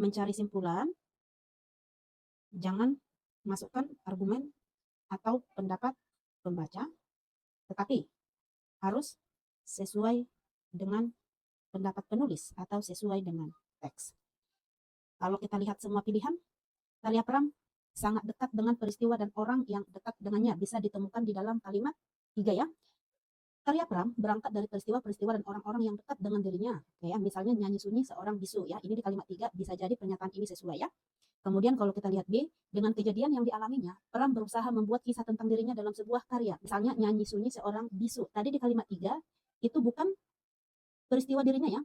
mencari simpulan, jangan masukkan argumen atau pendapat pembaca, tetapi harus sesuai dengan pendapat penulis atau sesuai dengan teks. Kalau kita lihat semua pilihan, karya Pram sangat dekat dengan peristiwa dan orang yang dekat dengannya. Bisa ditemukan di dalam kalimat 3 ya. Karya Pram berangkat dari peristiwa-peristiwa dan orang-orang yang dekat dengan dirinya. Ya, misalnya nyanyi sunyi seorang bisu ya. Ini di kalimat 3 bisa jadi pernyataan ini sesuai ya. Kemudian kalau kita lihat B, dengan kejadian yang dialaminya, Pram berusaha membuat kisah tentang dirinya dalam sebuah karya. Misalnya nyanyi sunyi seorang bisu. Tadi di kalimat 3 itu bukan peristiwa dirinya ya.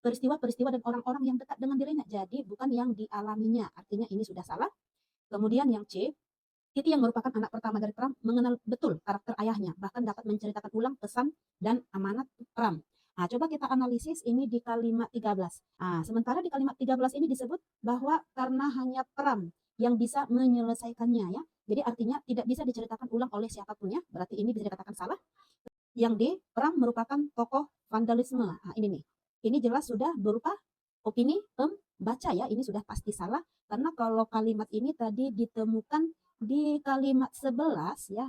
Peristiwa-peristiwa dan orang-orang yang dekat dengan dirinya. Jadi bukan yang dialaminya. Artinya ini sudah salah. Kemudian yang C, Titi yang merupakan anak pertama dari Pram mengenal betul karakter ayahnya, bahkan dapat menceritakan ulang pesan dan amanat Pram. Nah, coba kita analisis ini di kalimat 13. Nah, sementara di kalimat 13 ini disebut bahwa karena hanya Pram yang bisa menyelesaikannya ya. Jadi artinya tidak bisa diceritakan ulang oleh siapapun ya. Berarti ini bisa dikatakan salah. Yang D, Pram merupakan tokoh vandalisme. Nah, ini nih. Ini jelas sudah berupa opini pembaca ya. Ini sudah pasti salah karena kalau kalimat ini tadi ditemukan di kalimat 11 ya,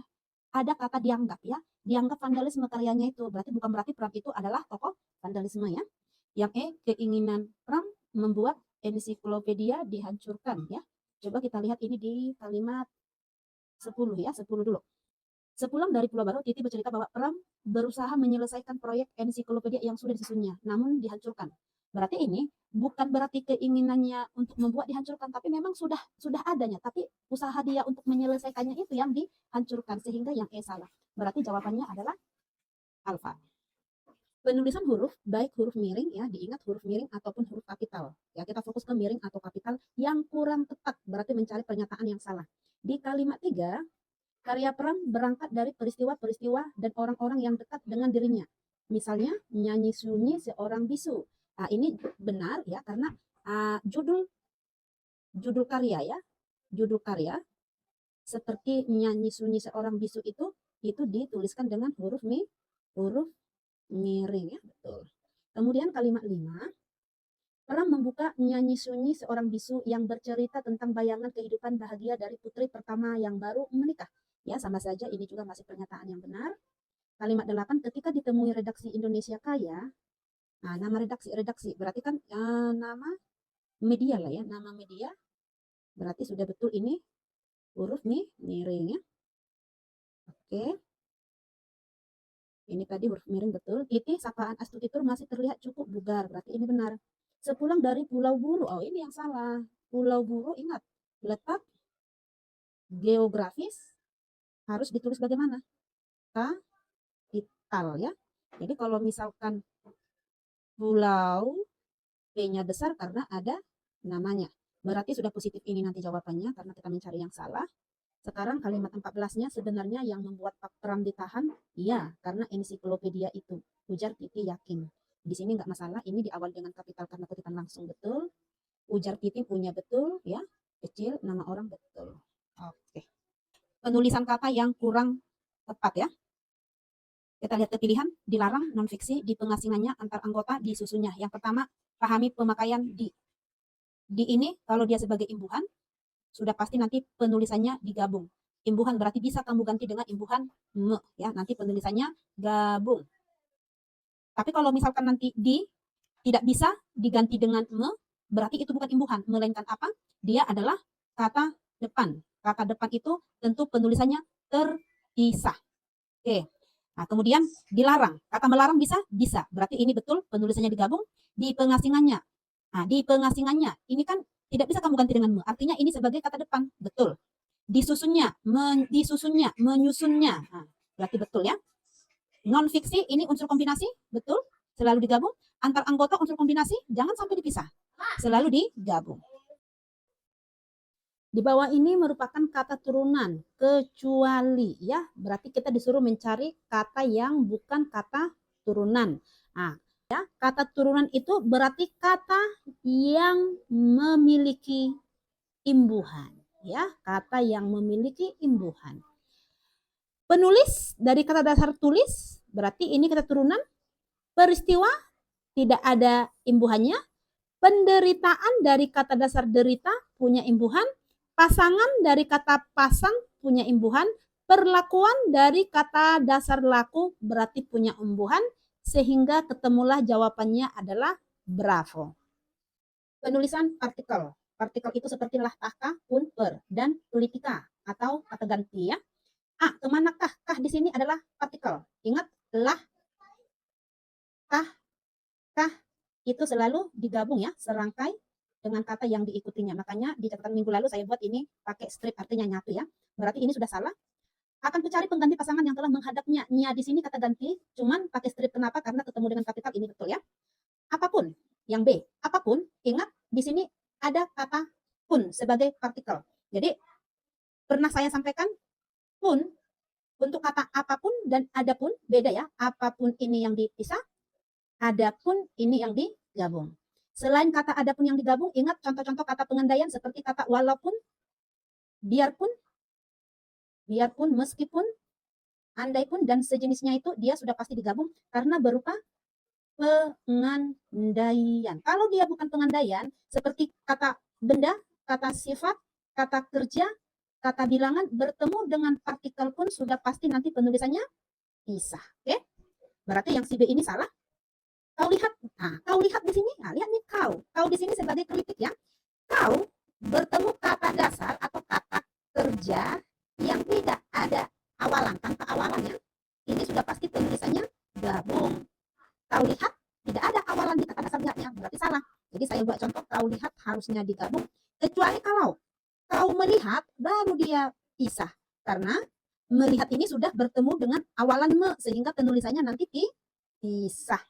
ada kata dianggap ya. Dianggap vandalisme karyanya itu. Berarti bukan berarti Pram itu adalah tokoh vandalisme ya. Yang E, keinginan Pram membuat ensiklopedia dihancurkan ya. Coba kita lihat ini di kalimat 10 ya, 10 dulu. Sepulang dari Pulau Baru, Titi bercerita bahwa Pram berusaha menyelesaikan proyek ensiklopedia yang sudah disusunnya, namun dihancurkan. Berarti ini bukan berarti keinginannya untuk membuat dihancurkan, tapi memang sudah adanya, tapi usaha dia untuk menyelesaikannya itu yang dihancurkan, sehingga yang E salah. Berarti jawabannya adalah alfa. Penulisan huruf, baik huruf miring ya, diingat huruf miring ataupun huruf kapital. Ya, kita fokus ke miring atau kapital yang kurang tepat, berarti mencari pernyataan yang salah. Di kalimat 3, karya Pram berangkat dari peristiwa-peristiwa dan orang-orang yang dekat dengan dirinya. Misalnya, nyanyi sunyi seorang bisu. Nah, ini benar ya, karena judul karya ya, judul karya seperti nyanyi sunyi seorang bisu itu dituliskan dengan huruf miring ya, betul. Kemudian kalimat 5, Pram membuka nyanyi sunyi seorang bisu yang bercerita tentang bayangan kehidupan bahagia dari putri pertama yang baru menikah. Ya, sama saja ini juga masih pernyataan yang benar. Kalimat 8, ketika ditemui redaksi Indonesia Kaya, nah nama redaksi berarti kan nama media lah ya, nama media. Berarti sudah betul ini huruf miring ya. Oke. Ini tadi huruf miring betul. Titi sapaan Astuti masih terlihat cukup bugar, berarti ini benar. Sepulang dari Pulau Buru, oh ini yang salah. Pulau Buru ingat, letak geografis harus ditulis bagaimana? Kapital ya. Jadi kalau misalkan pulau, P-nya besar karena ada namanya. Berarti sudah positif ini nanti jawabannya karena kita mencari yang salah. Sekarang kalimat 14-nya sebenarnya yang membuat Pak Pram ditahan, iya, karena ensiklopedia itu. Ujar Titi yakin. Di sini nggak masalah, ini diawali dengan kapital karena kutipan langsung betul. Ujar Titi punya betul, ya, kecil, nama orang betul. Oke. Penulisan kata yang kurang tepat ya. Kita lihat ke pilihan, dilarang, non-fiksi, di pengasingannya, antar anggota, disusunnya. Yang pertama, pahami pemakaian di. Di ini, kalau dia sebagai imbuhan, sudah pasti nanti penulisannya digabung. Imbuhan berarti bisa kamu ganti dengan imbuhan me. Ya, nanti penulisannya gabung. Tapi kalau misalkan nanti di tidak bisa diganti dengan me, berarti itu bukan imbuhan. Melainkan apa? Dia adalah kata depan. Kata depan itu tentu penulisannya terpisah. Oke. Nah, kemudian dilarang. Kata melarang bisa? Bisa. Berarti ini betul penulisannya digabung. Di pengasingannya. Nah, di pengasingannya. Ini kan tidak bisa kamu ganti dengan me. Artinya ini sebagai kata depan. Betul. Disusunnya. Disusunnya. Menyusunnya. Nah, berarti betul ya. Non-fiksi ini unsur kombinasi. Betul. Selalu digabung. Antar anggota unsur kombinasi. Jangan sampai dipisah. Selalu digabung. Di bawah ini merupakan kata turunan, kecuali ya, berarti kita disuruh mencari kata yang bukan kata turunan. Nah, ya, kata turunan itu berarti kata yang memiliki imbuhan, ya, kata yang memiliki imbuhan. Penulis dari kata dasar tulis, berarti ini kata turunan. Peristiwa tidak ada imbuhannya. Penderitaan dari kata dasar derita punya imbuhan, pasangan dari kata pasang punya imbuhan, perlakuan dari kata dasar laku berarti punya imbuhan, sehingga ketemulah jawabannya adalah bravo. Penulisan partikel. Partikel itu seperti lah, tahkah, pun, per, dan politika atau kata ganti ya. Kemanakah? Kah di sini adalah partikel. Ingat, lah, kah, kah itu selalu digabung ya, serangkai dengan kata yang diikutinya. Makanya di catatan minggu lalu saya buat ini pakai strip artinya nyatu ya. Berarti ini sudah salah. Akan mencari pengganti pasangan yang telah menghadapnya. Nya di sini kata ganti, cuman pakai strip. Kenapa? Karena ketemu dengan kapital, ini betul ya. Apapun, yang B, apapun, ingat di sini ada kata pun sebagai partikel. Jadi pernah saya sampaikan pun untuk kata apapun dan adapun beda ya. Apapun ini yang dipisah, adapun ini yang digabung. Selain kata adapun yang digabung, ingat contoh-contoh kata pengandaian seperti kata walaupun, biarpun, meskipun, andaipun, dan sejenisnya itu dia sudah pasti digabung karena berupa pengandaian. Kalau dia bukan pengandaian, seperti kata benda, kata sifat, kata kerja, kata bilangan, bertemu dengan partikel pun sudah pasti nanti penulisannya pisah. Oke? Berarti yang si B ini salah. Kau lihat, kau lihat di sini, lihat nih kau. Kau di sini sebagai kritik ya. Kau bertemu kata dasar atau kata kerja yang tidak ada awalan, tanpa awalan ya. Ini sudah pasti penulisannya gabung. Kau lihat tidak ada awalan di kata dasar lihatnya, berarti salah. Jadi saya buat contoh, kau lihat harusnya digabung. Kecuali kalau kau melihat, baru dia pisah. Karena melihat ini sudah bertemu dengan awalan me, sehingga penulisannya nanti pisah.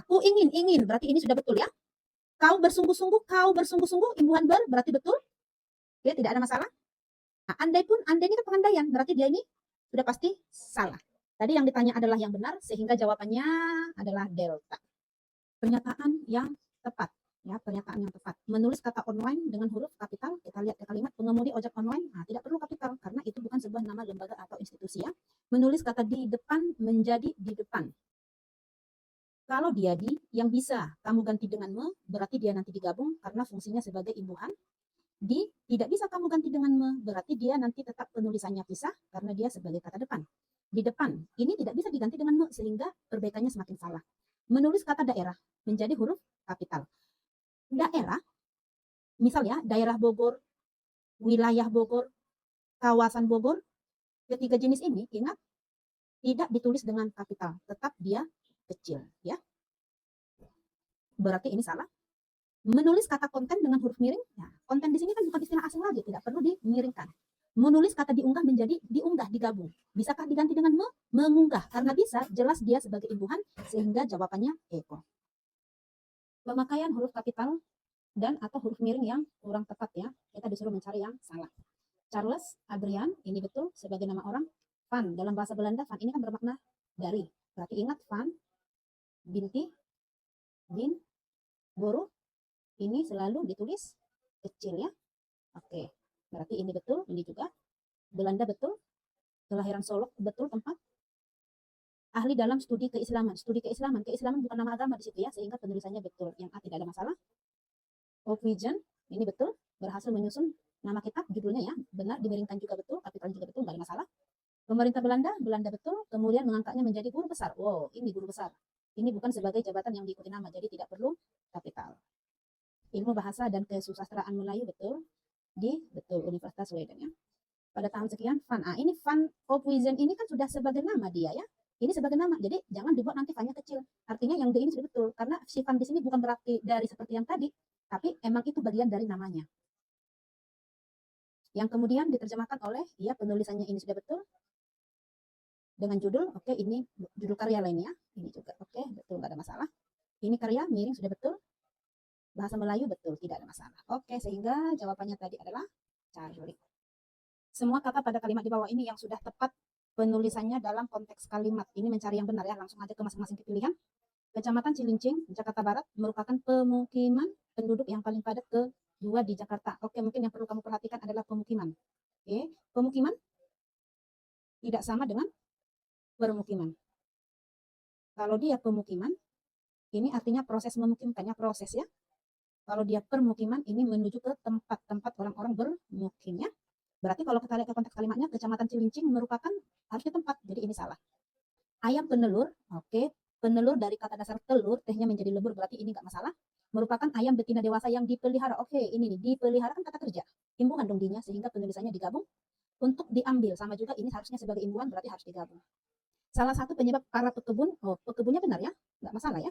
Ku ingin, berarti ini sudah betul ya. Kau bersungguh-sungguh, imbuhan ber, berarti betul. Oke, tidak ada masalah. Andai ini kan pengandaian, berarti dia ini sudah pasti salah. Tadi yang ditanya adalah yang benar, sehingga jawabannya adalah delta. Pernyataan yang tepat. Ya, pernyataan yang tepat. Menulis kata online dengan huruf kapital, kita lihat ke kalimat pengemudi ojek online, tidak perlu kapital, karena itu bukan sebuah nama lembaga atau institusi ya. Menulis kata di depan menjadi di depan. Kalau dia di, yang bisa kamu ganti dengan me, berarti dia nanti digabung karena fungsinya sebagai imbuhan. Di, tidak bisa kamu ganti dengan me, berarti dia nanti tetap penulisannya pisah karena dia sebagai kata depan. Di depan, ini tidak bisa diganti dengan me, sehingga perbaikannya semakin salah. Menulis kata daerah menjadi huruf kapital. Daerah, misal ya, daerah Bogor, wilayah Bogor, kawasan Bogor, ketiga jenis ini, ingat, tidak ditulis dengan kapital, tetap dia kecil ya. Berarti ini salah. Menulis kata konten dengan huruf miring, konten di sini kan bukan istilah asing lagi, tidak perlu dimiringkan. Menulis kata diunggah menjadi diunggah, digabung. Bisakah diganti dengan mengunggah? Karena bisa, jelas dia sebagai imbuhan, sehingga jawabannya eko. Pemakaian huruf kapital dan atau huruf miring yang kurang tepat ya, kita disuruh mencari yang salah. Charles Adrian, ini betul sebagai nama orang. Van, dalam bahasa Belanda, van ini kan bermakna dari. Berarti ingat, van, binti, bin, guru, ini selalu ditulis kecil ya. Oke, berarti ini betul, ini juga. Belanda betul. Kelahiran Solo betul tempat. Ahli dalam studi keislaman. Studi keislaman. Keislaman bukan nama agama di situ ya, sehingga penulisannya betul. Yang A tidak ada masalah. Opvision, ini betul. Berhasil menyusun nama kitab, judulnya ya. Benar, dimiringkan juga betul, kapital juga betul, nggak ada masalah. Pemerintah Belanda, Belanda betul. Kemudian mengangkatnya menjadi guru besar. Wow, ini guru besar. Ini bukan sebagai jabatan yang diikuti nama, jadi tidak perlu kapital. Ilmu bahasa dan kesusastraan Melayu betul. Betul, Universitas Leiden ya. Pada tahun sekian, Van. Ini Van Ophuijsen ini kan sudah sebagai nama dia ya. Ini sebagai nama, jadi jangan dibuat nanti Van-nya kecil. Artinya yang D ini sudah betul, karena si Van di sini bukan berarti dari seperti yang tadi, tapi emang itu bagian dari namanya. Yang kemudian diterjemahkan oleh, ya penulisannya ini sudah betul. Dengan judul, oke, ini judul karya lainnya, ini juga, oke, betul, nggak ada masalah. Ini karya, miring sudah betul. Bahasa Melayu betul, tidak ada masalah. Oke, sehingga jawabannya tadi adalah Charlie. Semua kata pada kalimat di bawah ini yang sudah tepat penulisannya dalam konteks kalimat. Ini mencari yang benar ya, langsung aja ke masing-masing pilihan. Kecamatan Cilincing, Jakarta Barat, merupakan pemukiman penduduk yang paling padat kedua di Jakarta. Oke, mungkin yang perlu kamu perhatikan adalah pemukiman. Oke, pemukiman tidak sama dengan permukiman. Kalau dia pemukiman, Ini artinya proses memukimkannya, proses ya. Kalau dia permukiman, ini menuju ke tempat-tempat orang-orang bermukim ya. Berarti kalau kita lihat ke konteks kalimatnya, Kecamatan Cilincing merupakan harusnya tempat. Jadi ini salah. Ayam penelur, oke. Penelur dari kata dasar telur, tehnya menjadi lebur, berarti ini nggak masalah. Merupakan ayam betina dewasa yang dipelihara. Oke, ini nih, dipelihara kan kata kerja. Imbuhan dong dinya, sehingga penulisannya digabung untuk diambil. Sama juga ini harusnya sebagai imbuhan, berarti harus digabung. Salah satu penyebab para pekebun, pekebunnya benar ya, nggak masalah ya.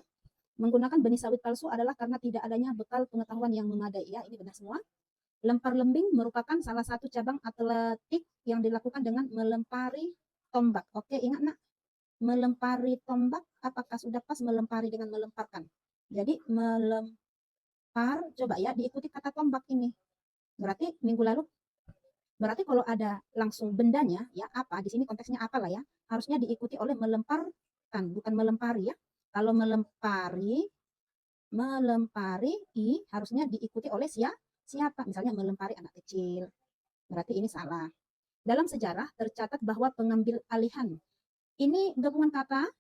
Menggunakan benih sawit palsu adalah karena tidak adanya bekal pengetahuan yang memadai. Ya, ini benar semua. Lempar lembing merupakan salah satu cabang atletik yang dilakukan dengan melempari tombak. Oke, ingat nak, melempari tombak, apakah sudah pas melempari dengan melemparkan? Jadi melempar, coba ya diikuti kata tombak ini. Berarti minggu lalu, berarti kalau ada langsung bendanya, ya apa, di sini konteksnya apa lah ya, harusnya diikuti oleh melemparkan, bukan melempari ya. Kalau melempari, harusnya diikuti oleh siapa? Misalnya melempari anak kecil. Berarti ini salah. Dalam sejarah tercatat bahwa pengambil alihan. Ini gabungan kata.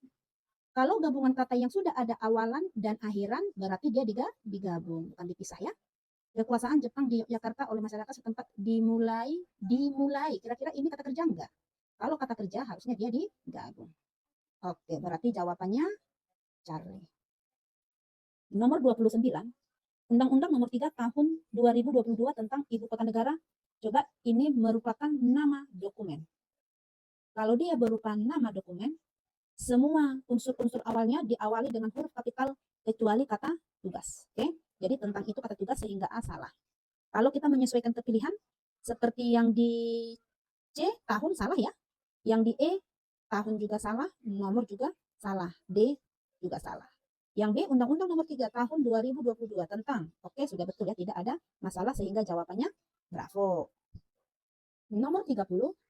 Kalau gabungan kata yang sudah ada awalan dan akhiran, berarti dia digabung, bukan dipisah ya. Kekuasaan Jepang di Yogyakarta oleh masyarakat setempat dimulai. Kira-kira ini kata kerja enggak? Kalau kata kerja harusnya dia digabung. Oke, berarti jawabannya Charlie. Nomor 29, Undang-Undang Nomor 3 Tahun 2022 tentang Ibu Kota Negara. Coba ini merupakan nama dokumen. Kalau dia berupa nama dokumen, semua unsur-unsur awalnya diawali dengan huruf kapital kecuali kata tugas. Oke? Jadi tentang itu kata tugas sehingga A salah. Kalau kita menyesuaikan kepilihan, seperti yang di C, tahun salah ya. Yang di E, tahun juga salah, nomor juga salah. D juga salah. Yang B, Undang-Undang Nomor 3 Tahun 2022 tentang, oke sudah betul ya, tidak ada masalah sehingga jawabannya bravo. Nomor 30,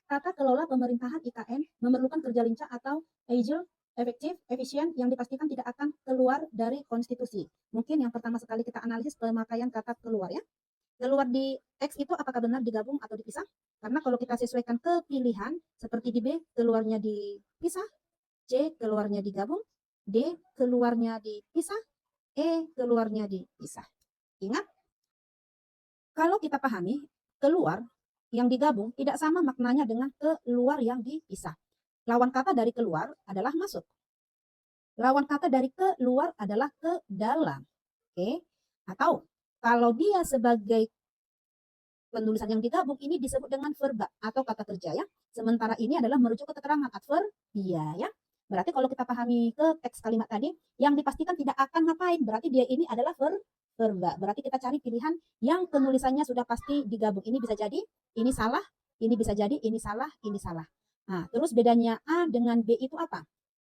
tata kelola pemerintahan IKN memerlukan kerja lincah atau agile, efektif, efisien yang dipastikan tidak akan keluar dari konstitusi. Mungkin yang pertama sekali kita analisis pemakaian kata keluar ya. Keluar di teks itu apakah benar digabung atau dipisah? Karena kalau kita sesuaikan kepilihan, seperti di B, keluarnya dipisah, C, keluarnya digabung, D, keluarnya dipisah, E, keluarnya dipisah. Ingat, kalau kita pahami, keluar yang digabung tidak sama maknanya dengan keluar yang dipisah. Lawan kata dari keluar adalah masuk. Lawan kata dari keluar adalah ke dalam. Oke? Atau kalau dia sebagai penulisan yang digabung ini disebut dengan verba atau kata kerja ya. Sementara ini adalah merujuk ke keterangan adverbia ya. Berarti kalau kita pahami ke teks kalimat tadi, yang dipastikan tidak akan ngapain, berarti dia ini adalah verba. Berarti kita cari pilihan yang penulisannya sudah pasti digabung. Ini bisa jadi, ini salah, ini bisa jadi, ini salah, ini salah. Nah, terus bedanya A dengan B itu apa?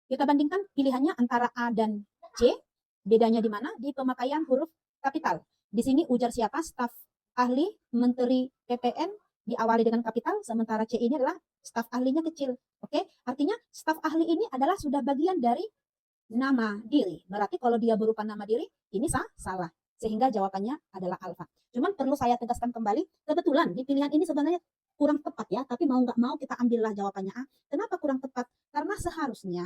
Kita bandingkan pilihannya antara A dan C. Bedanya di mana? Di pemakaian huruf kapital. Di sini ujar siapa? Staf ahli Menteri PPN diawali dengan kapital, sementara C ini adalah staf ahlinya kecil. Oke, artinya staf ahli ini adalah sudah bagian dari nama diri. Berarti kalau dia berupa nama diri, ini salah. Sehingga jawabannya adalah alfa. Cuman perlu saya tegaskan kembali, kebetulan di pilihan ini sebenarnya kurang tepat ya, tapi mau nggak mau kita ambillah jawabannya A. Kenapa kurang tepat? Karena seharusnya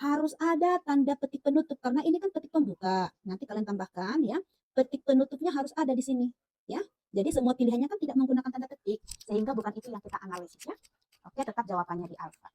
harus ada tanda petik penutup, karena ini kan petik pembuka. Nanti kalian tambahkan ya, petik penutupnya harus ada di sini ya. Jadi semua pilihannya kan tidak menggunakan tanda petik, sehingga bukan itu yang kita analisis ya. Oke, tetap jawabannya di alfa.